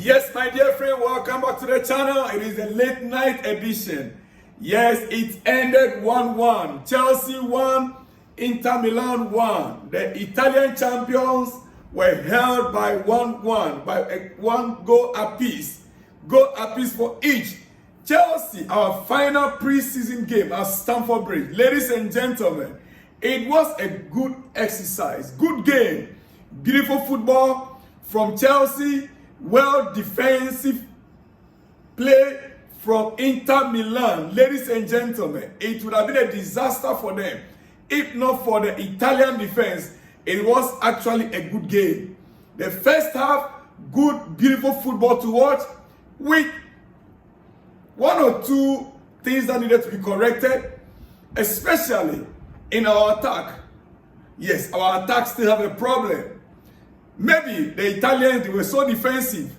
Yes, my dear friend, welcome back to the channel. It is a late night edition. Yes, it ended 1-1. Chelsea won, Inter Milan won. The Italian champions were held by 1-1, by one goal apiece. Goal apiece for each. Chelsea, our final preseason game at Stamford Bridge. Ladies and gentlemen, it was a good exercise, good game. Beautiful football from Chelsea. Well defensive play from Inter Milan. Ladies and gentlemen, it would have been a disaster for them if not for the Italian defense. It was actually a good game. The first half, good, beautiful football to watch with one or two things that needed to be corrected, especially in our attack. Yes, our attack still have a problem. Maybe the Italians, they were so defensive.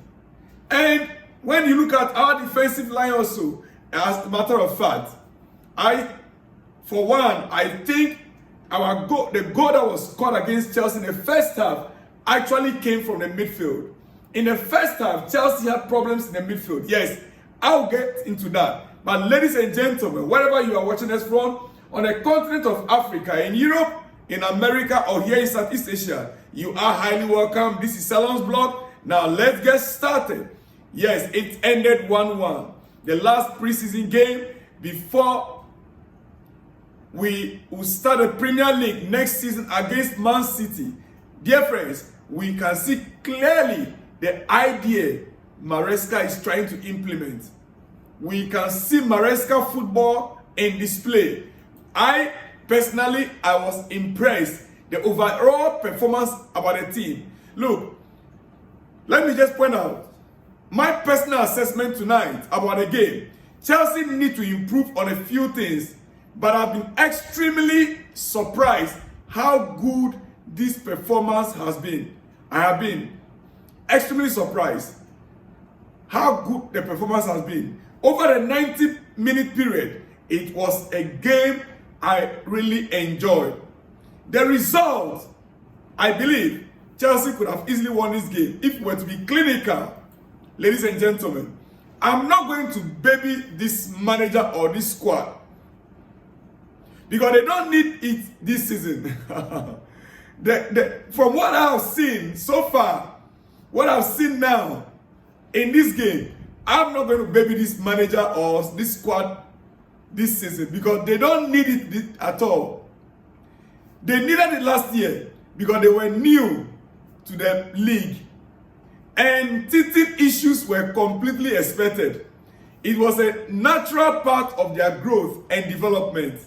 And when you look at our defensive line also, as a matter of fact, for one, I think the goal that was scored against Chelsea in the first half actually came from the midfield. In the first half, Chelsea had problems in the midfield. Yes, I'll get into that. But ladies and gentlemen, wherever you are watching us from, on the continent of Africa, in Europe, in America, or here in Southeast Asia, you are highly welcome. This is Salon's blog. Now let's get started. Yes, it ended 1-1. The last preseason game before we will start the Premier League next season against Man City. Dear friends, we can see clearly the idea Maresca is trying to implement. We can see Maresca football in display. Personally, I was impressed. The overall performance about the team. Look, let me just point out my personal assessment tonight about the game. Chelsea need to improve on a few things, but I've been extremely surprised how good this performance has been. I have been extremely surprised how good the performance has been. Over the 90-minute period, it was a game I really enjoyed. The result, I believe, Chelsea could have easily won this game if we were to be clinical. Ladies and gentlemen, I'm not going to baby this manager or this squad because they don't need it this season. From what I've seen so far, what I've seen now in this game, I'm not going to baby this manager or this squad this season because they don't need it at all. They needed it last year because they were new to the league. And teething issues were completely expected. It was a natural part of their growth and development.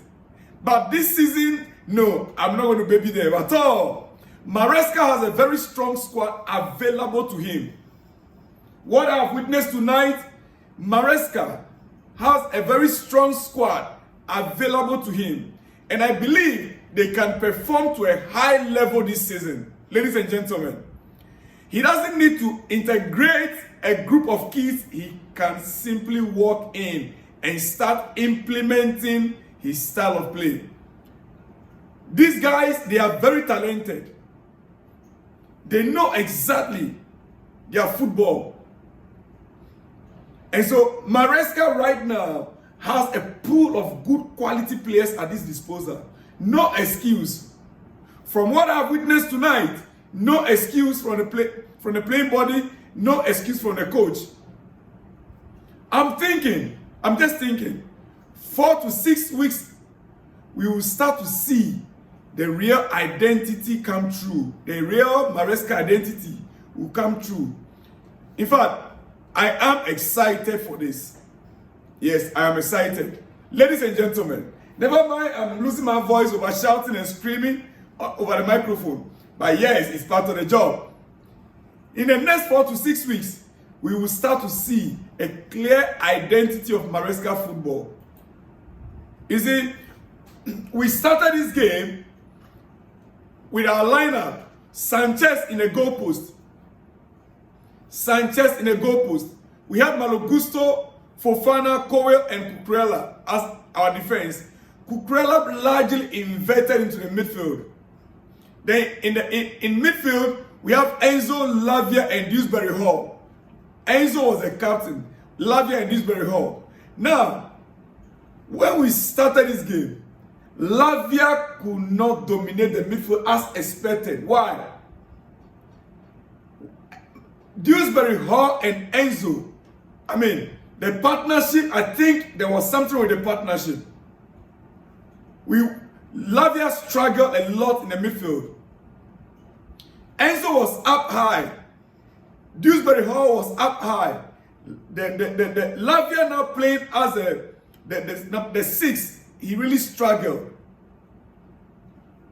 But this season, no, I'm not going to baby them at all. Maresca has a very strong squad available to him. What I've witnessed tonight, Maresca has a very strong squad available to him. And I believe they can perform to a high level this season. Ladies and gentlemen, he doesn't need to integrate a group of kids. He can simply walk in and start implementing his style of play. These guys, they are very talented. They know exactly their football. And so Maresca right now has a pool of good quality players at his disposal. No excuse. From what I've witnessed tonight, no excuse from the playing body, no excuse from the coach. I'm just thinking, 4 to 6 weeks, we will start to see the real identity come true. The real Maresca identity will come true. In fact, I am excited for this. Yes, I am excited. Ladies and gentlemen, never mind, I'm losing my voice over shouting and screaming over the microphone. But yes, it's part of the job. In the next 4 to 6 weeks, we will start to see a clear identity of Maresca football. You see, we started this game with our lineup. Sanchez in a goalpost. We have Malo Gusto, Fofana, Cowell, and Cucurella as our defense. Cucurella largely inverted into the midfield. Then in midfield, we have Enzo, Lavia, and Dewsbury Hall. Enzo was the captain. Lavia and Dewsbury Hall. Now, when we started this game, Lavia could not dominate the midfield as expected. Why? Dewsbury Hall and Enzo, the partnership, I think there was something with the partnership. Lavia struggled a lot in the midfield. Enzo was up high. Dewsbury Hall was up high. The Lavia now playing as the sixth. He really struggled.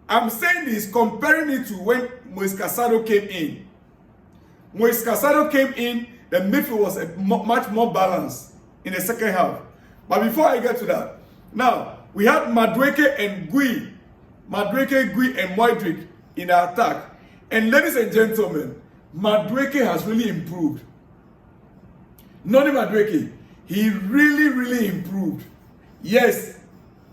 I'm saying this, comparing it to when Moise Casado came in. Moise Casado came in, the midfield was much more balanced in the second half. But before I get to that, now we had Madueke and Gui. Madueke, Gui, and Moidric in the attack. And ladies and gentlemen, Madueke has really improved. Noni Madueke, he really, really improved. Yes,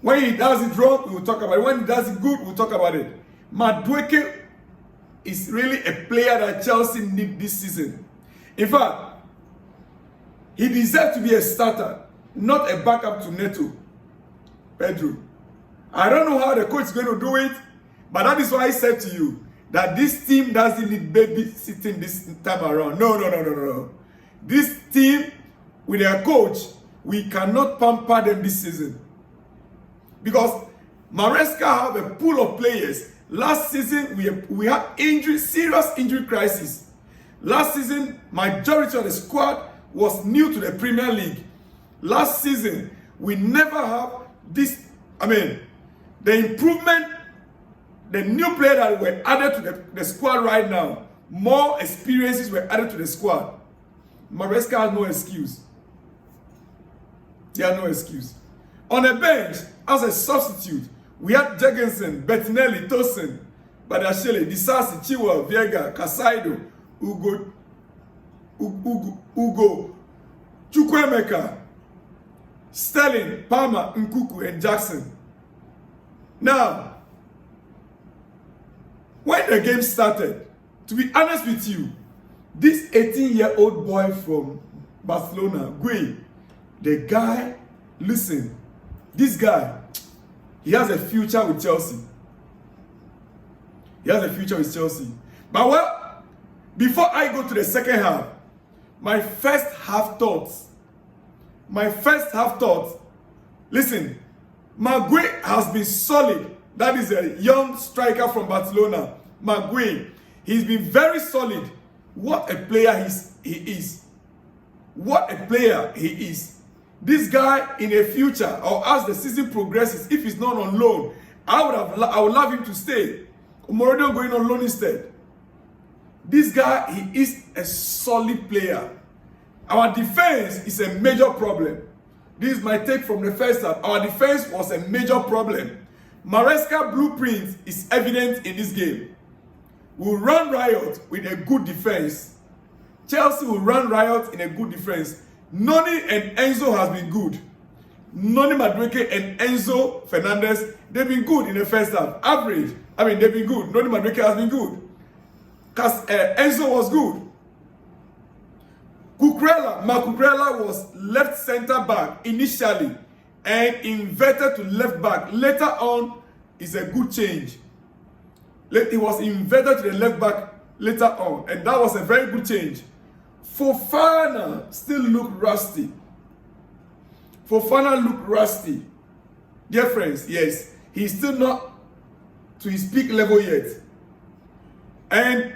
when he does it wrong, we will talk about it. When he does it good, we'll talk about it. Madueke is really a player that Chelsea need this season. In fact, he deserves to be a starter, not a backup to Neto, Pedro. I don't know how the coach is going to do it, but that is why I said to you that this team doesn't need babysitting this time around. No. This team, with their coach, we cannot pamper them this season. Because Maresca have a pool of players. Last season, we had serious injury crisis. Last season, majority of the squad was new to the Premier League. Last season, we never have this, the improvement, the new players that were added to the squad right now, more experiences were added to the squad. Maresca has no excuse. They have no excuse. On the bench, as a substitute, we had Jorgensen, Bettinelli, Tosin, Badashele, Disasi, Chiwa, Viega, Casaido, Ugo, Chukwemeka, Sterling, Palmer, Nkuku, and Jackson. Now, when the game started, to be honest with you, this 18-year-old boy from Barcelona, Gui, the guy, listen, this guy, he has a future with Chelsea. He has a future with Chelsea. But well, before I go to the second half, my first half thoughts, listen, Maguire has been solid. That is a young striker from Barcelona. Maguire, he's been very solid. What a player he is. What a player he is. This guy in the future, or as the season progresses, if he's not on loan, I would love him to stay. Mourinho going on loan instead. This guy, he is a solid player. Our defense is a major problem. This is my take from the first half. Our defense was a major problem. Maresca blueprint is evident in this game. We'll run riot with a good defense. Chelsea will run riot in a good defense. Noni and Enzo has been good. Noni Madueke and Enzo Fernandez, they've been good in the first half. Average. They've been good. Noni Madueke has been good. Enzo was good. Marc Cucurella was left center back initially and inverted to left back. Later on, is a good change. He was inverted to the left back later on, and that was a very good change. Fofana still looked rusty. Dear friends, yes, he's still not to his peak level yet. And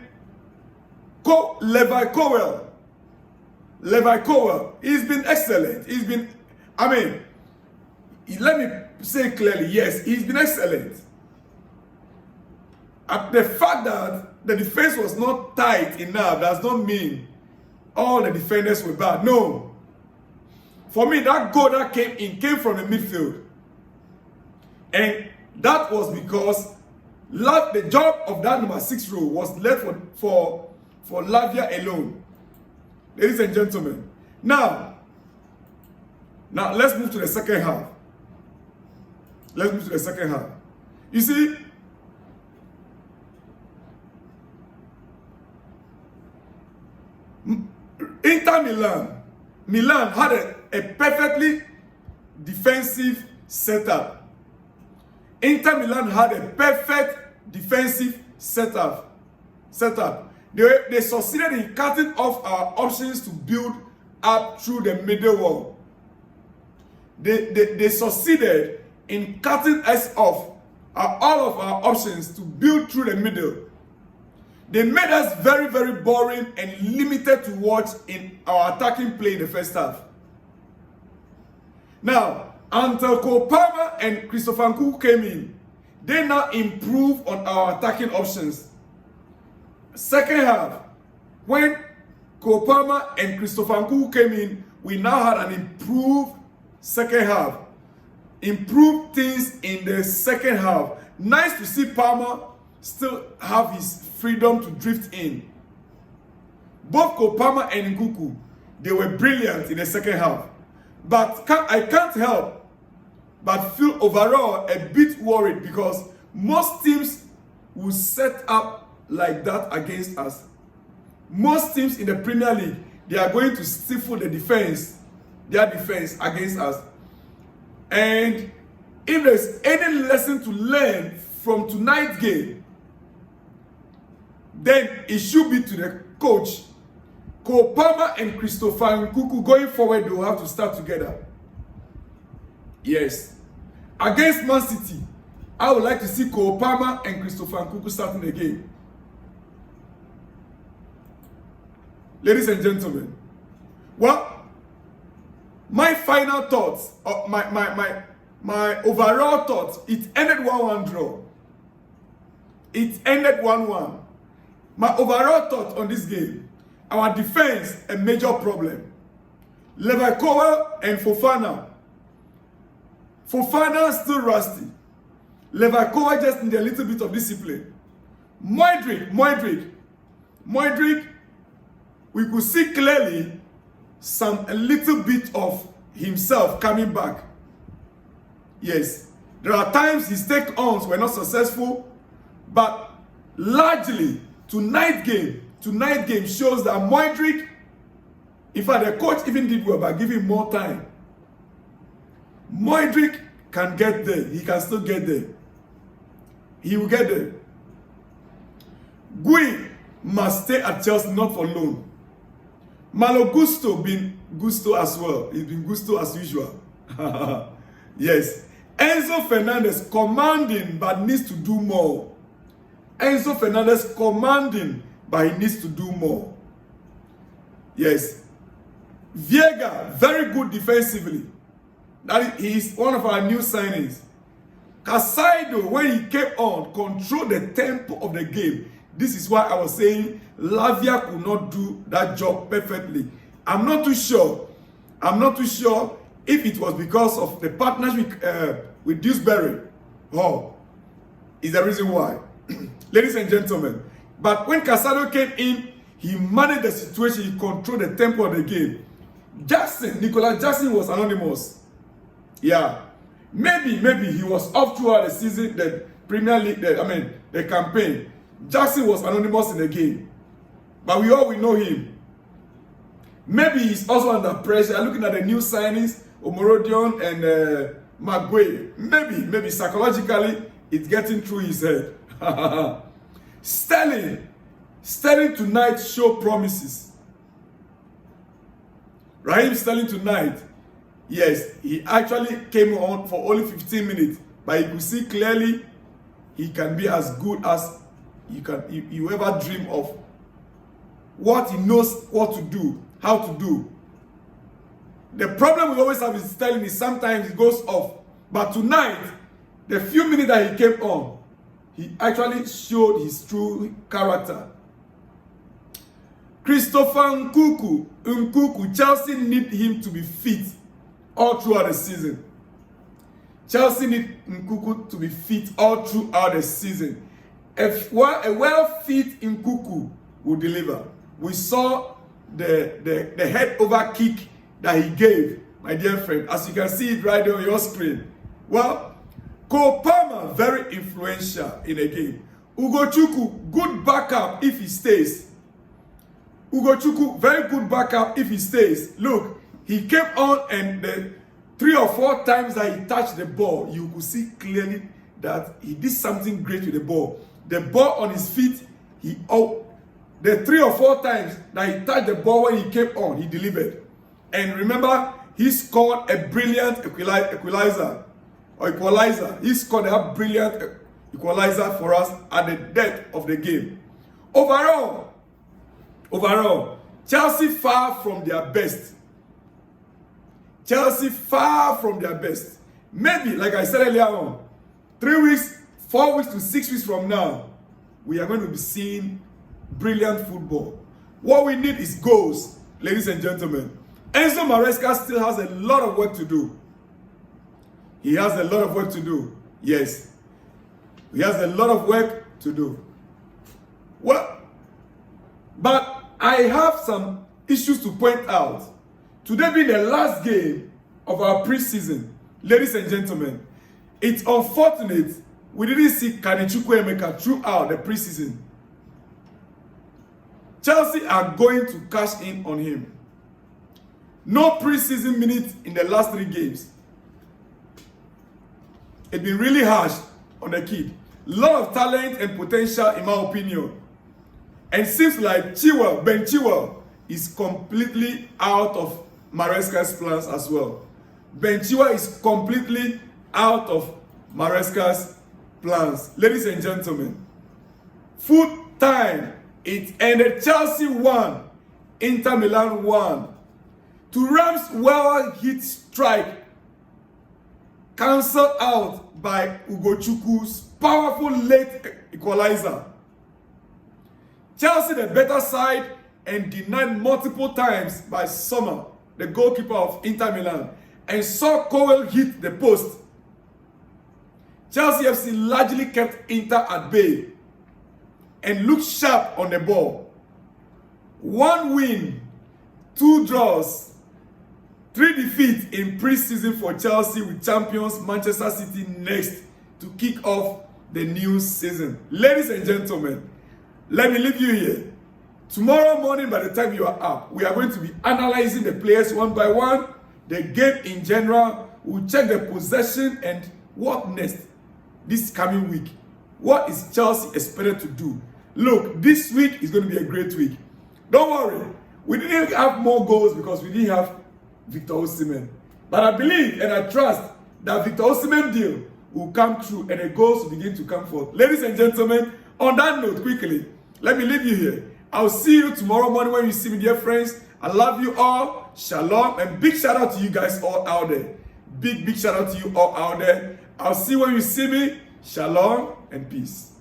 Levi Cowell, he's been excellent. Let me say clearly, yes, he's been excellent. The fact that the defense was not tight enough does not mean all the defenders were bad. No. For me, that goal that came from the midfield. And that was because the job of that number 6 row was left for Lavia alone. Ladies and gentlemen. Now let's move to the second half. You see, Inter Milan had a perfectly defensive setup. Inter Milan had a perfect defensive setup. They succeeded in cutting off our options to build up through the middle wall. They succeeded in cutting us off all of our options to build through the middle. They made us very, very boring and limited to watch in our attacking play in the first half. Now, until Cole Palmer and Christopher Nkunku came in, they now improved on our attacking options. Second half, when Cole Palmer and Christopher Nkunku came in, we now had an improved second half. Improved things in the second half. Nice to see Palmer still have his freedom to drift in. Both Cole Palmer and Nkunku, they were brilliant in the second half. But I can't help but feel overall a bit worried because most teams will set up like that against us. Most teams in the Premier League, they are going to stifle their defense against us. And if there's any lesson to learn from tonight's game, then it should be to the coach. Cole Palmer and Christopher Nkunku going forward, they will have to start together. Yes. Against Man City, I would like to see Cole Palmer and Christopher Nkunku starting the game. Ladies and gentlemen, well, my final thoughts, my overall thoughts, it ended 1-1 draw. It ended 1-1. My overall thought on this game, our defense, a major problem. Leverkusen and Fofana. Fofana still rusty. Leverkusen just need a little bit of discipline. Modric, we could see clearly a little bit of himself coming back. Yes, there are times his take-ons were not successful, but largely tonight's game shows that Modric, in fact, the coach even did well by giving more time. Modric can get there. He can still get there. He will get there. Gui must stay at Chelsea, not for loan. Malo Gusto been Gusto as well. He's been Gusto as usual. Yes. Enzo Fernandez commanding but needs to do more. Enzo Fernandez commanding but he needs to do more. Yes. Viega, very good defensively. He is one of our new signings. Casado, when he came on, controlled the tempo of the game. This is why I was saying Lavia could not do that job perfectly. I'm not too sure if it was because of the partnership with Dewsbury. Oh, is the reason why. Ladies and gentlemen, but when Casado came in, he managed the situation, he controlled the tempo of the game. Nicolas Jackson was anonymous. Yeah. Maybe he was off throughout the season, the Premier League, the campaign. Jackson was anonymous in the game. But we know him. Maybe he's also under pressure. Looking at the new signings, Omorodion and Maguire. Maybe psychologically, it's getting through his head. Sterling tonight showed promises. Raheem Sterling tonight, yes, he actually came on for only 15 minutes, but you could see clearly he can be as good as you ever dream of. What he knows what to do, how to do. The problem we always have is Sterling is sometimes it goes off. But tonight, the few minutes that he came on, he actually showed his true character. Christopher Nkunku, Chelsea need him to be fit all throughout the season. Chelsea need Nkunku to be fit all throughout the season. A well-fit Nkunku will deliver. We saw the head over kick that he gave, my dear friend, as you can see it right there on your screen. Well, Cole Palmer, very influential in the game. Ugochukwu, good backup if he stays. Ugochukwu, very good backup if he stays. Look, he came on and the 3 or 4 times that he touched the ball, you could see clearly that he did something great with the ball. The ball on his feet, the 3 or 4 times that he touched the ball when he came on, he delivered. And remember, he scored a brilliant equalizer. He scored a brilliant equalizer for us at the death of the game. Overall, Chelsea far from their best. Chelsea far from their best. Maybe, like I said earlier on, 3 weeks, 4 weeks to 6 weeks from now, we are going to be seeing brilliant football. What we need is goals, ladies and gentlemen. Enzo Maresca still has a lot of work to do. He has a lot of work to do. Yes. He has a lot of work to do. Well, but I have some issues to point out. Today being the last game of our preseason, ladies and gentlemen, it's unfortunate we didn't see Kanichukwu Emeka throughout the preseason. Chelsea are going to cash in on him. No preseason minutes in the last 3 games. It's been really harsh on the kid. Lot of talent and potential, in my opinion. And seems like Ben Chilwell is completely out of Maresca's plans as well. Ben Chilwell is completely out of Maresca's plans. Ladies and gentlemen, full time, it ended. Chelsea 1, Inter Milan 1. To Ram's well-hit strike, cancelled out by Ugochukwu's powerful late equalizer. Chelsea the better side and denied multiple times by Sommer, the goalkeeper of Inter Milan, and saw Cowell hit the post. Chelsea FC largely kept Inter at bay and looked sharp on the ball. 1 win, 2 draws, 3 defeats in pre-season for Chelsea, with champions Manchester City next to kick off the new season. Ladies and gentlemen, let me leave you here. Tomorrow morning, by the time you are up, we are going to be analyzing the players one by one, the game in general. We'll check the possession and what next this coming week. What is Chelsea expected to do? Look, this week is going to be a great week. Don't worry, we didn't have more goals because we didn't have Victor Osimhen. But I believe and I trust that Victor Osimhen deal will come true and the goals will begin to come forth. Ladies and gentlemen, on that note, quickly, let me leave you here. I'll see you tomorrow morning when you see me, dear friends. I love you all. Shalom. And big shout out to you guys all out there. Big shout out to you all out there. I'll see you when you see me. Shalom and peace.